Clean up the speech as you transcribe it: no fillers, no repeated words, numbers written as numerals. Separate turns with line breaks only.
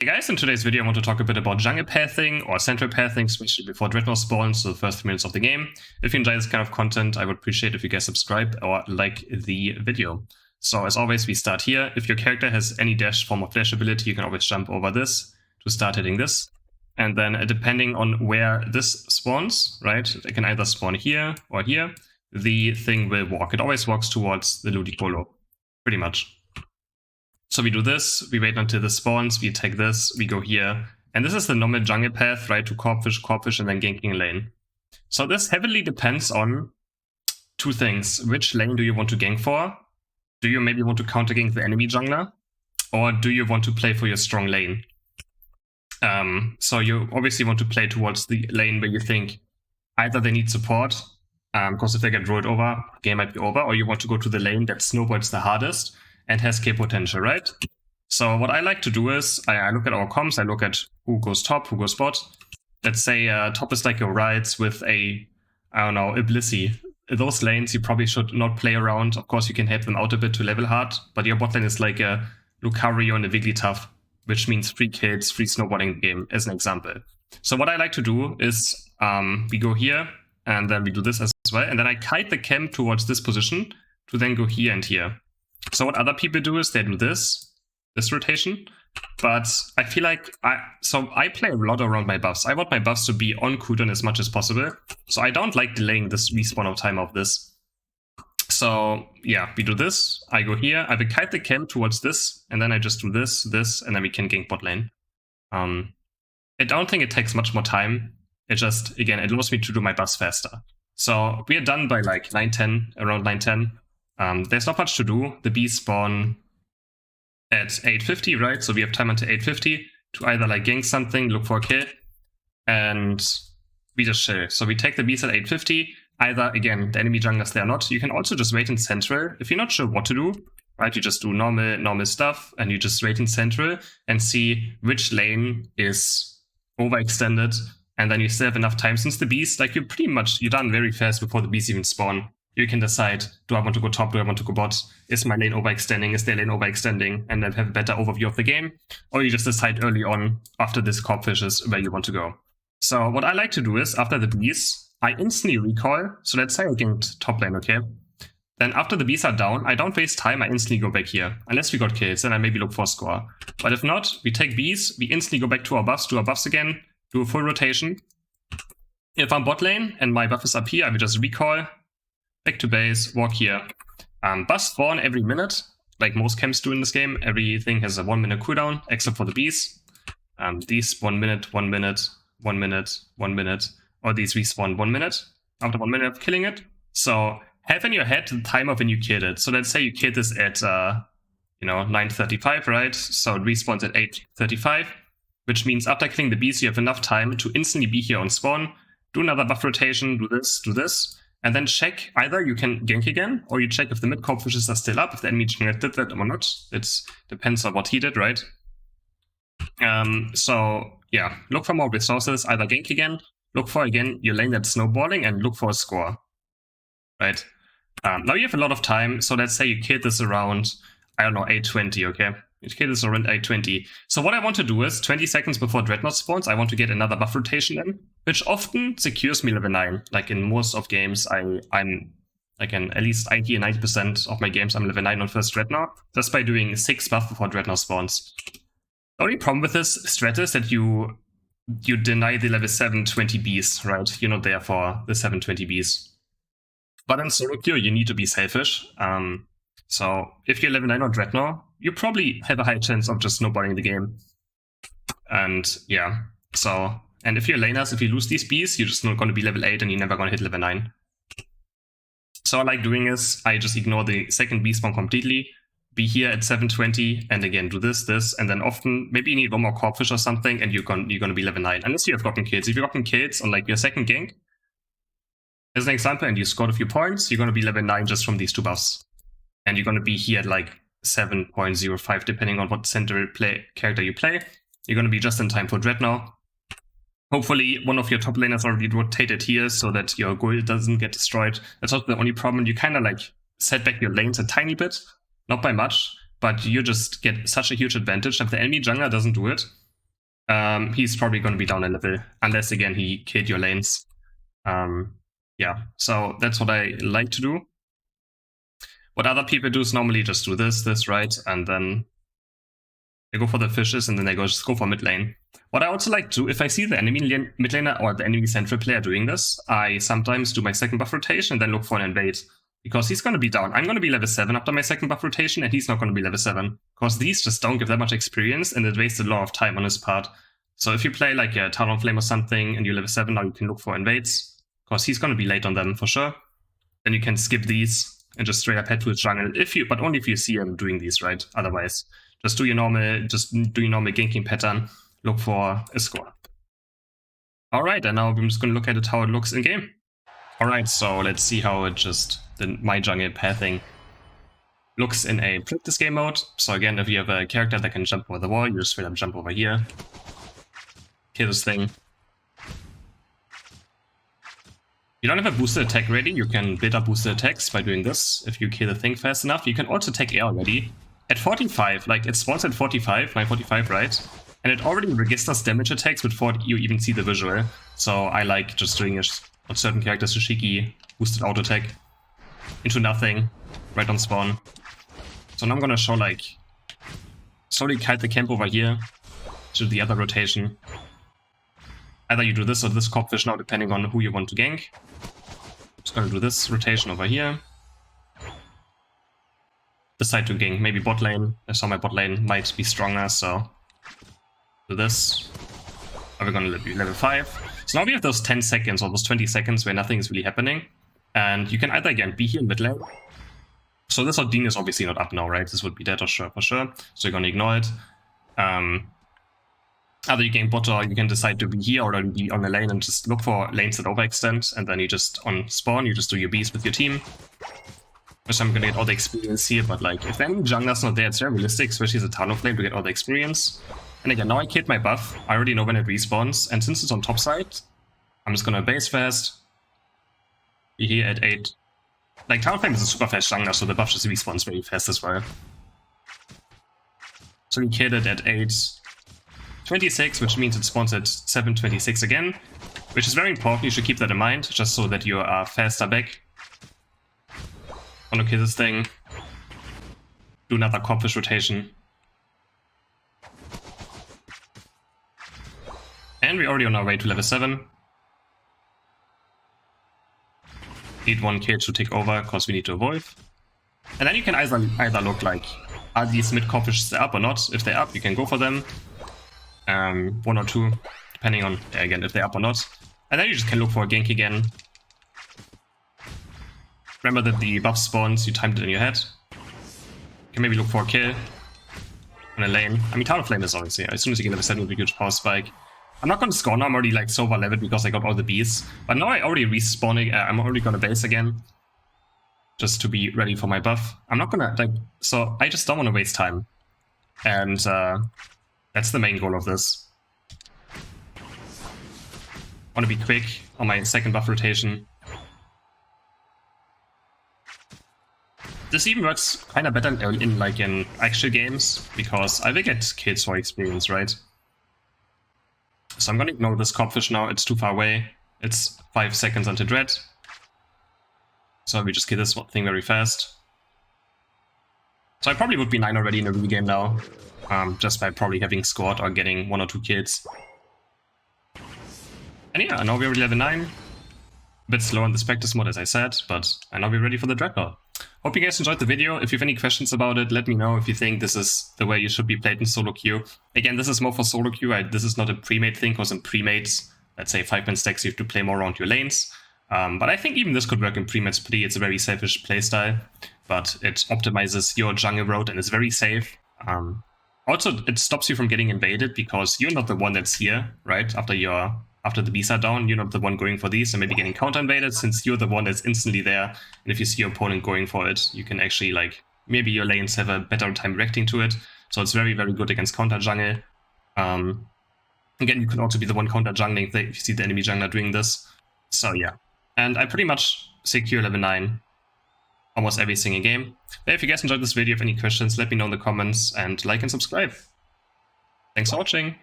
guys, in today's video I want to talk a bit about jungle pathing or central pathing, especially before Dreadnought spawns, so the first 3 minutes of the game. If you enjoy this kind of content, I would appreciate if you guys subscribe or like the video. So as always, we start here. If your character has any form of dash ability, you can always jump over this to start hitting this. And then depending on where this spawns, right, it can either spawn here or here, the thing will walk. It always walks towards the Ludicolo, pretty much. So we do this, we wait until this spawns, we take this, we go here. And this is the normal jungle path, right, to Corpfish, and then ganking lane. So this heavily depends on 2 things. Which lane do you want to gank for? Do you maybe want to counter gank the enemy jungler? Or do you want to play for your strong lane? So you obviously want to play towards the lane where you think either they need support, because if they get rolled over, game might be over, or you want to go to the lane that snowballs the hardest and has K potential, right? So what I like to do is, I look at our comms, I look at who goes top, who goes bot. Let's say top is like your Rides with a Blissey. Those lanes you probably should not play around. Of course, you can help them out a bit to level hard, but your bot lane is like a Lucario and a Wigglytuff, which means free kills, free snowballing the game, as an example. So what I like to do is, we go here, and then we do this as well, and then I kite the camp towards this position to then go here and here. So what other people do is they do this rotation, but I feel like I play a lot around my buffs. I want my buffs to be on cooldown as much as possible, so I don't like delaying this respawn of time of this. So yeah, we do this, I go here, I will kite the camp towards this, and then I just do this, and then we can gank bot lane. I don't think it takes much more time. It just, again, it allows me to do my buffs faster. So we are done by like 9:10, around 9:10. There's not much to do. The bees spawn at 8:50, right? So we have time until 8:50 to either like gank something, look for a kill, and we just chill. So we take the bees at 8:50. Either, again, the enemy junglers they are not. You can also just wait in central. If you're not sure what to do, right, you just do normal stuff, and you just wait in central and see which lane is overextended, and then you still have enough time. Since the bees, like you're done very fast before the bees even spawn. You can decide, do I want to go top, do I want to go bot? Is my lane overextending, is their lane overextending? And then have a better overview of the game. Or you just decide early on, after this Corpfish is where you want to go. So what I like to do is, after the bees, I instantly recall. So let's say I ganked top lane, okay? Then after the bees are down, I don't waste time, I instantly go back here. Unless we got kills, then I maybe look for a score. But if not, we take bees, we instantly go back to our buffs, do our buffs again, do a full rotation. If I'm bot lane and my buff is up here, I will just recall, back to base, walk here. Buffs spawn every minute, like most camps do in this game. Everything has a 1 minute cooldown, except for the bees. These 1 minute, 1 minute, 1 minute, 1 minute, or these respawn 1 minute after 1 minute of killing it. So have in your head the time of when you killed it. So let's say you killed this at 9:35, right? So it respawns at 8:35, which means after killing the bees, you have enough time to instantly be here on spawn, do another buff rotation, do this. And then check, either you can gank again, or you check if the mid Corpfishes are still up, if the enemy jungler did that or not. It depends on what he did, right? So yeah, look for more resources, either gank again, look for again your lane that's snowballing, and look for a score, right? Now you have a lot of time, so let's say you killed this around, I don't know, 8:20, okay? You killed this around 8:20. So what I want to do is, 20 seconds before Dreadnought spawns, I want to get another buff rotation in, which often secures me level 9. Like in most of games, I'm like in at least 80-90% of my games, I'm level 9 on first Dreadnought, just by doing 6 buff before Dreadnought spawns. The only problem with this strat is that you deny the level 720 bees, right? You're not there for the 720 bees. But in solo queue, you need to be selfish. So if you're level 9 on Dreadnought, you probably have a high chance of just snowballing the game. And yeah, so, and if you're laners, if you lose these bees, you're just not going to be level 8 and you're never going to hit level 9. So what I like doing is, I just ignore the second bee spawn completely, be here at 720, and again do this, and then often, maybe you need one more Corpfish or something, and you're going to be level 9, unless you have gotten kills. If you've gotten kills on like your second gank, as an example, and you scored a few points, you're going to be level 9 just from these 2 buffs. And you're going to be here at like 7.05, depending on what central character you play. You're going to be just in time for Dreadnought. Hopefully, one of your top laners already rotated here so that your gold doesn't get destroyed. That's not the only problem. You kind of like set back your lanes a tiny bit, not by much, but you just get such a huge advantage. If the enemy jungler doesn't do it, he's probably going to be down a level, unless again he killed your lanes. Yeah, so that's what I like to do. What other people do is normally just do this, right? And then they go for the fishes, and then they just go for mid lane. What I also like to do, if I see the enemy mid laner or the enemy central player doing this, I sometimes do my second buff rotation and then look for an invade. Because he's going to be down. I'm going to be level 7 after my second buff rotation, and he's not going to be level 7. Because these just don't give that much experience, and it wasted a lot of time on his part. So if you play like a Talon Flame or something, and you're level 7, now you can look for invades. Because he's going to be late on them for sure. Then you can skip these and just straight up head to his jungle. But only if you see him doing these, right? Otherwise, just do your normal ganking pattern. Look for a score. Alright, and now I'm just going to look at it how it looks in game. Alright, so let's see how it my jungle pathing looks in a practice game mode. So again, if you have a character that can jump over the wall, you just straight up jump over here. Kill this thing. You don't have a boosted attack ready, you can build up boosted attacks by doing this. If you kill the thing fast enough, you can also take air already. At 45, like it spawns at 45, 945, right? And it already registers damage attacks before you even see the visual. So I like just doing it on certain characters, Shiki, boosted auto attack, into nothing, right on spawn. So now I'm gonna show like, slowly kite the camp over here to the other rotation. Either you do this or this copfish now, depending on who you want to gank. Just gonna do this rotation over here. Decide to gank maybe bot lane. I saw my bot lane might be stronger, so do this. Are we gonna be level 5? So now we have those 10 seconds or those 20 seconds where nothing is really happening. And you can either again be here in mid lane. So this Odin is obviously not up now, right? This would be dead for sure. So you're gonna ignore it. Either you gank bot or you can decide to be here or be on the lane and just look for lanes that overextend, and then you just on spawn you just do your beast with your team. Which I'm gonna get all the experience here, but like if any jungler's not there, it's very realistic, especially as a Talon Flame, to get all the experience. And again, now I killed my buff. I already know when it respawns, and since it's on top side, I'm just gonna base fast. Be here at 8. Like Talon Flame is a super fast jungler, so the buff just respawns very fast as well. So we killed it at 8:26, which means it spawns at 7:26 again, which is very important. You should keep that in mind, just so that you are faster back. Want to kill this thing. Do another copfish rotation. And we're already on our way to level 7. Need 1 kill to take over, because we need to evolve. And then you can either look like, are these mid copfishes up or not? If they're up, you can go for them. 1 or 2, depending on, again, if they're up or not. And then you just can look for a gank again. Remember that the buff spawns, you timed it in your head. You can maybe look for a kill on a lane. I mean, Talon Flame is obviously, as soon as you get level 7 with a huge power spike. I'm not going to score now, I'm already like so over leveled because I got all the bees. But now I already respawning, I'm already going to base again. Just to be ready for my buff. I'm not going to, like, so I just don't want to waste time. And that's the main goal of this. Want to be quick on my second buff rotation. This even works kind of better in actual games, because I will get kills for experience, right? So I'm gonna ignore this copfish now, it's too far away. It's 5 seconds until dread. So we just kill this thing very fast. So I probably would be 9 already in a real game now, just by probably having scored or getting 1 or 2 kills. And yeah, now we're already level 9. A bit slow in this practice mode, as I said, but I know we're ready for the DREDNAW. Hope you guys enjoyed the video. If you have any questions about it, let me know if you think this is the way you should be played in solo queue. Again, this is more for solo queue. This is not a pre-made thing, because in pre-mates, let's say 5-man stacks, you have to play more around your lanes. But I think even this could work in pre-mates pretty. It's a very selfish playstyle, but it optimizes your jungle road and is very safe. Also, it stops you from getting invaded, because you're not the one that's here, right? After the bees are down, you're not the one going for these and maybe getting counter-invaded, since you're the one that's instantly there. And if you see your opponent going for it, you can actually, like, maybe your lanes have a better time reacting to it. So it's very, very good against counter-jungle. Again, you can also be the one counter-jungling if you see the enemy jungler doing this. So yeah. And I pretty much secure level 9 almost every single game. But if you guys enjoyed this video, if any questions, let me know in the comments, and like and subscribe. Thanks for watching!